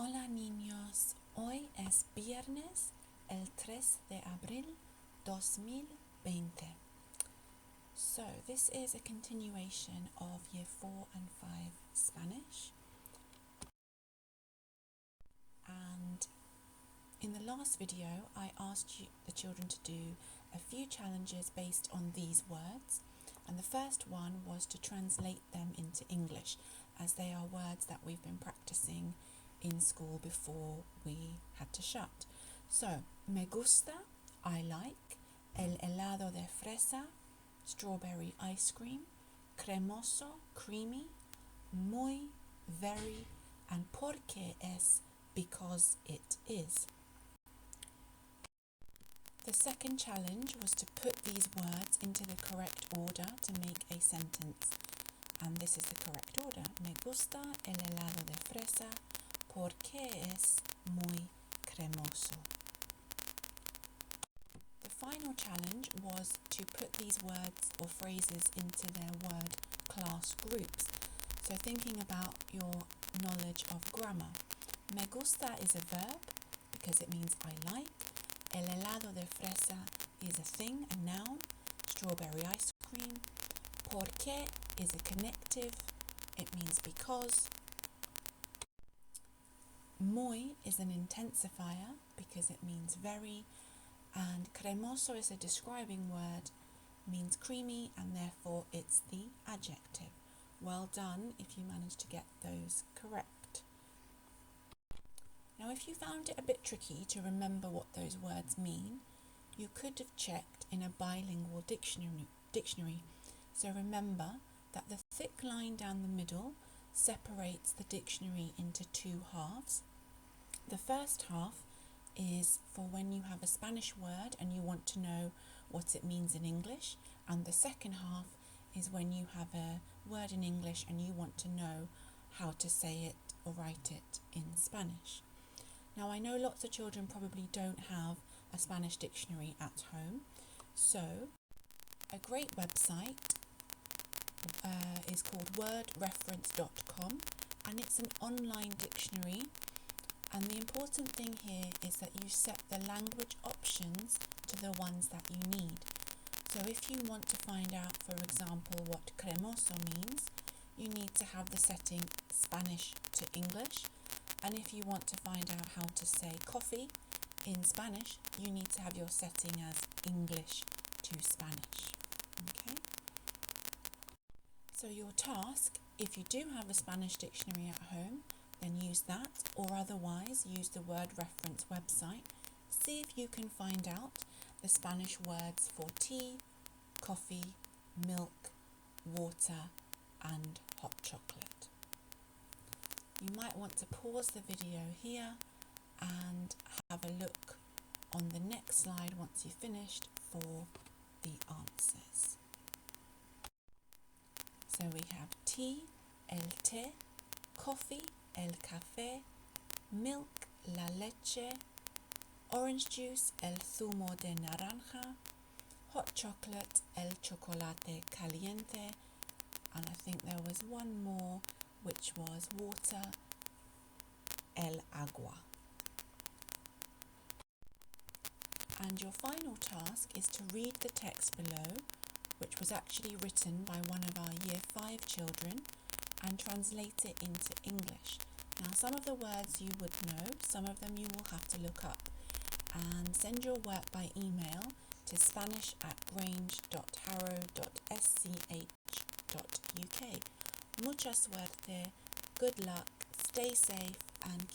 Hola niños, hoy es viernes el 3 de abril 2020. So this is a continuation of Year 4 and 5 Spanish. And in the last video I asked the children to do a few challenges based on these words. And the first one was to translate them into English, as they are words that we've been practicing in school before we had to shut. So, me gusta, I like, el helado de fresa, strawberry ice cream, cremoso, creamy, muy, very, and porque es, because it is. The second challenge was to put these words into the correct order to make a sentence. And this is the correct order. Me gusta el helado de fresa porque es muy cremoso. The final challenge was to put these words or phrases into their word class groups. So thinking about your knowledge of grammar. Me gusta is a verb because it means I like. El helado de fresa is a thing, a noun. Strawberry ice cream. Porque is a connective. It means because. Muy is an intensifier because it means very. And cremoso is a describing word, means creamy, and therefore it's the adjective. Well done if you managed to get those correct. Now, if you found it a bit tricky to remember what those words mean, you could have checked in a bilingual dictionary. So remember that the thick line down the middle separates the dictionary into two halves. The first half is for when you have a Spanish word and you want to know what it means in English, and the second half is when you have a word in English and you want to know how to say it or write it in Spanish. Now, I know lots of children probably don't have a Spanish dictionary at home, so a great website is called wordreference.com, and it's an online dictionary. And the important thing here is that you set the language options to the ones that you need. So if you want to find out, for example, what cremoso means, you need to have the setting Spanish to English. And if you want to find out how to say coffee in Spanish, you need to have your setting as English to Spanish. Okay? So your task, if you do have a Spanish dictionary at home, then use that, or otherwise use the Word Reference website. See if you can find out the Spanish words for tea, coffee, milk, water, and hot chocolate. You might want to pause the video here and have a look on the next slide once you've finished for the answers. So we have tea, el té, coffee, el café, milk, la leche, orange juice, el zumo de naranja, hot chocolate, el chocolate caliente, and I think there was one more, which was water, el agua. And your final task is to read the text below, which was actually written by one of our Year 5 children, and translate it into English. Now, some of the words you would know, some of them you will have to look up. And send your work by email to spanish@grange.harrow.sch.uk. Mucha suerte, good luck, stay safe, and